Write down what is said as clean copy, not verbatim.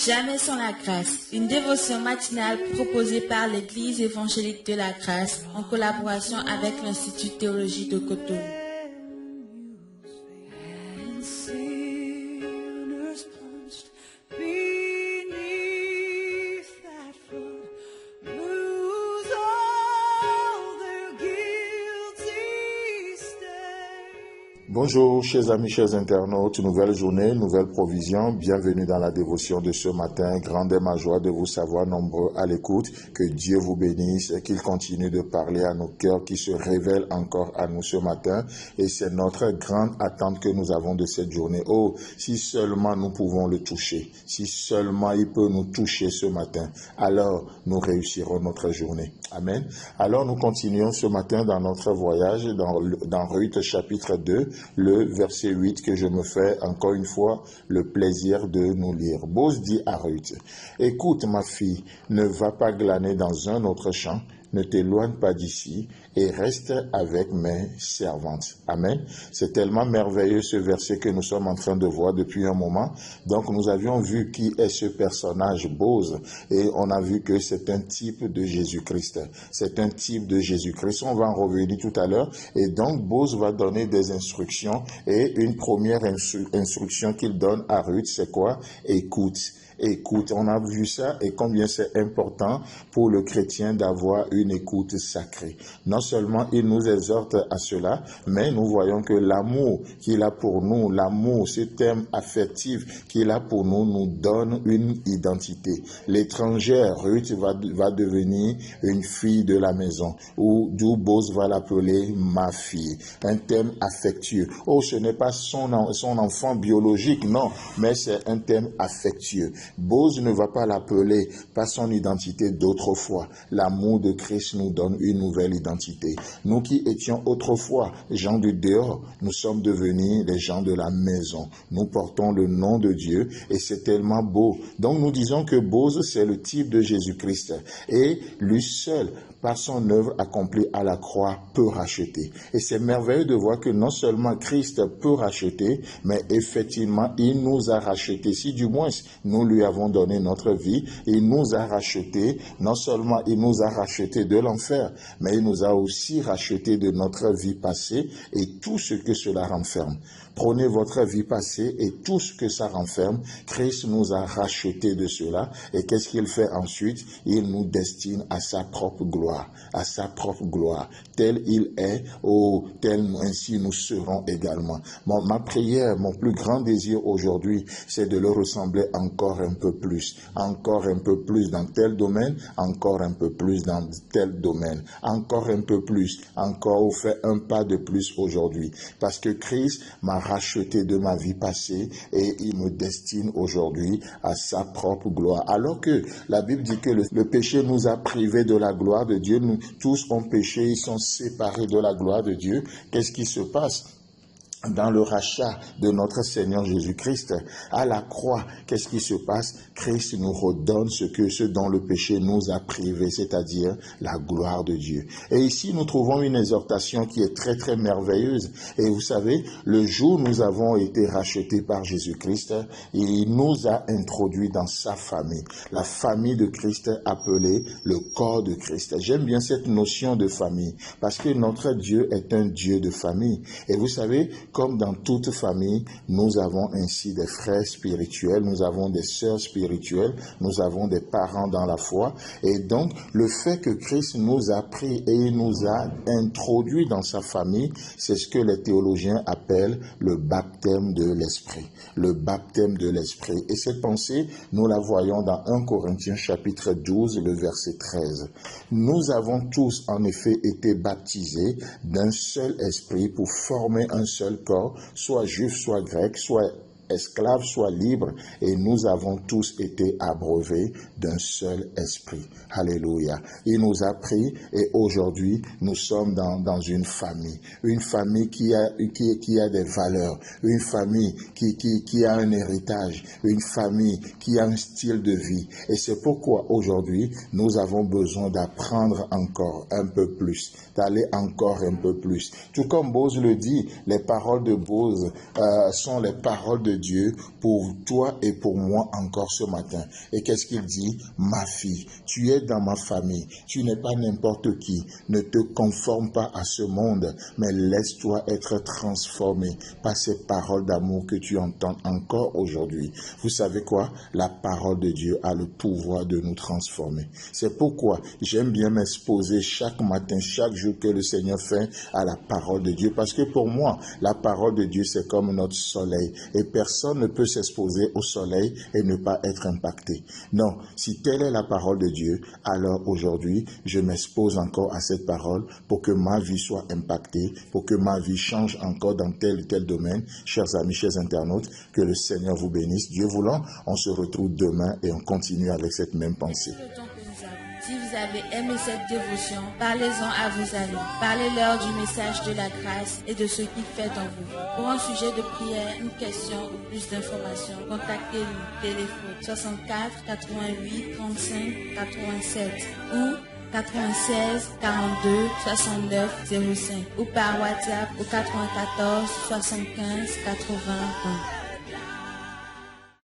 Jamais sans la grâce, une dévotion matinale proposée par l'Église évangélique de la grâce en collaboration avec l'Institut de théologie de Cotonou. Bonjour, chers amis, chers internautes, nouvelle journée, nouvelle provision, bienvenue dans la dévotion de ce matin. Grande est ma joie de vous savoir nombreux à l'écoute. Que Dieu vous bénisse et qu'il continue de parler à nos cœurs, qui se révèlent encore à nous ce matin. Et c'est notre grande attente que nous avons de cette journée. Oh, si seulement nous pouvons le toucher, si seulement il peut nous toucher ce matin, alors nous réussirons notre journée. Amen. Alors nous continuons ce matin dans notre voyage dans Ruth chapitre 2, le verset 8 que je me fais encore une fois le plaisir de nous lire. Boz dit à Ruth, « Écoute ma fille, ne va pas glaner dans un autre champ, ne t'éloigne pas d'ici et reste avec mes servantes. » Amen. C'est tellement merveilleux ce verset que nous sommes en train de voir depuis un moment. Donc nous avions vu qui est ce personnage Boz et on a vu que c'est un type de Jésus-Christ. C'est un type de Jésus-Christ. On va en revenir tout à l'heure. Et donc Boz va donner des instructions et une première instruction qu'il donne à Ruth, c'est quoi? Écoute. Écoute, on a vu ça et combien c'est important pour le chrétien d'avoir une écoute sacrée. Non seulement il nous exhorte à cela, mais nous voyons que l'amour qu'il a pour nous, l'amour, ce thème affectif qu'il a pour nous, nous donne une identité. L'étrangère, Ruth, va devenir une fille de la maison, ou d'où Boz va l'appeler ma fille. Un thème affectueux. Oh, ce n'est pas son enfant biologique, non, mais c'est un thème affectueux. Boz ne va pas l'appeler par son identité d'autrefois. L'amour de Christ nous donne une nouvelle identité. Nous qui étions autrefois gens du dehors, nous sommes devenus les gens de la maison. Nous portons le nom de Dieu et c'est tellement beau. Donc nous disons que Boz, c'est le type de Jésus-Christ. Et lui seul, par son œuvre accomplie à la croix, peut racheter. Et c'est merveilleux de voir que non seulement Christ peut racheter, mais effectivement, il nous a rachetés. Si du moins nous lui avons donné notre vie, il nous a rachetés. Non seulement il nous a rachetés de l'enfer, mais il nous a aussi rachetés de notre vie passée et tout ce que cela renferme. Prenez votre vie passée et tout ce que ça renferme. Christ nous a rachetés de cela. Et qu'est-ce qu'il fait ensuite? Il nous destine à sa propre gloire. À sa propre gloire. Tel il est, ainsi nous serons également. Ma prière, mon plus grand désir aujourd'hui, c'est de le ressembler encore un peu plus dans tel domaine, encore un peu plus dans tel domaine, encore un peu plus, encore fait un pas de plus aujourd'hui. Parce que Christ m'a racheté de ma vie passée et il me destine aujourd'hui à sa propre gloire. Alors que la Bible dit que le péché nous a privés de la gloire de Dieu, nous tous ont péché, ils sont séparés de la gloire de Dieu. Qu'est-ce qui se passe? Dans le rachat de notre Seigneur Jésus-Christ, à la croix, qu'est-ce qui se passe? Christ nous redonne ce dont le péché nous a privés, c'est-à-dire la gloire de Dieu. Et ici, nous trouvons une exhortation qui est très, très merveilleuse. Et vous savez, le jour où nous avons été rachetés par Jésus-Christ, il nous a introduits dans sa famille. La famille de Christ appelée le corps de Christ. J'aime bien cette notion de famille, parce que notre Dieu est un Dieu de famille. Et vous savez, comme dans toute famille, nous avons ainsi des frères spirituels, nous avons des sœurs spirituelles, nous avons des parents dans la foi. Et donc, le fait que Christ nous a pris et nous a introduits dans sa famille, c'est ce que les théologiens appellent le baptême de l'Esprit. Le baptême de l'Esprit. Et cette pensée, nous la voyons dans 1 Corinthiens chapitre 12, le verset 13. Nous avons tous en effet été baptisés d'un seul esprit pour former un seul corps, soit juif, soit grec, soit esclaves, soit libres, et nous avons tous été abreuvés d'un seul esprit. Alléluia. Il nous a pris et aujourd'hui nous sommes dans une famille qui a des valeurs, une famille qui a un héritage, une famille qui a un style de vie. Et c'est pourquoi aujourd'hui nous avons besoin d'apprendre encore un peu plus, d'aller encore un peu plus. Tout comme Boz le dit, les paroles de Boz sont les paroles de de Dieu pour toi et pour moi encore ce matin. Et qu'est-ce qu'il dit? Ma fille, tu es dans ma famille, tu n'es pas n'importe qui, ne te conforme pas à ce monde, mais laisse-toi être transformé par ces paroles d'amour que tu entends encore aujourd'hui. Vous savez quoi? La parole de Dieu a le pouvoir de nous transformer. C'est pourquoi j'aime bien m'exposer chaque matin, chaque jour que le Seigneur fait à la parole de Dieu, parce que pour moi, la parole de Dieu, c'est comme notre soleil, et personne ne peut s'exposer au soleil et ne pas être impacté. Non, si telle est la parole de Dieu, alors aujourd'hui, je m'expose encore à cette parole pour que ma vie soit impactée, pour que ma vie change encore dans tel ou tel domaine. Chers amis, chers internautes, que le Seigneur vous bénisse. Dieu voulant, on se retrouve demain et on continue avec cette même pensée. Si vous avez aimé cette dévotion, parlez-en à vos amis. Parlez-leur du message de la grâce et de ce qu'il fait en vous. Pour un sujet de prière, une question ou plus d'informations, contactez-nous. Téléphone 64 88 35 87 ou 96 42 69 05 ou par WhatsApp au 94 75 80 20.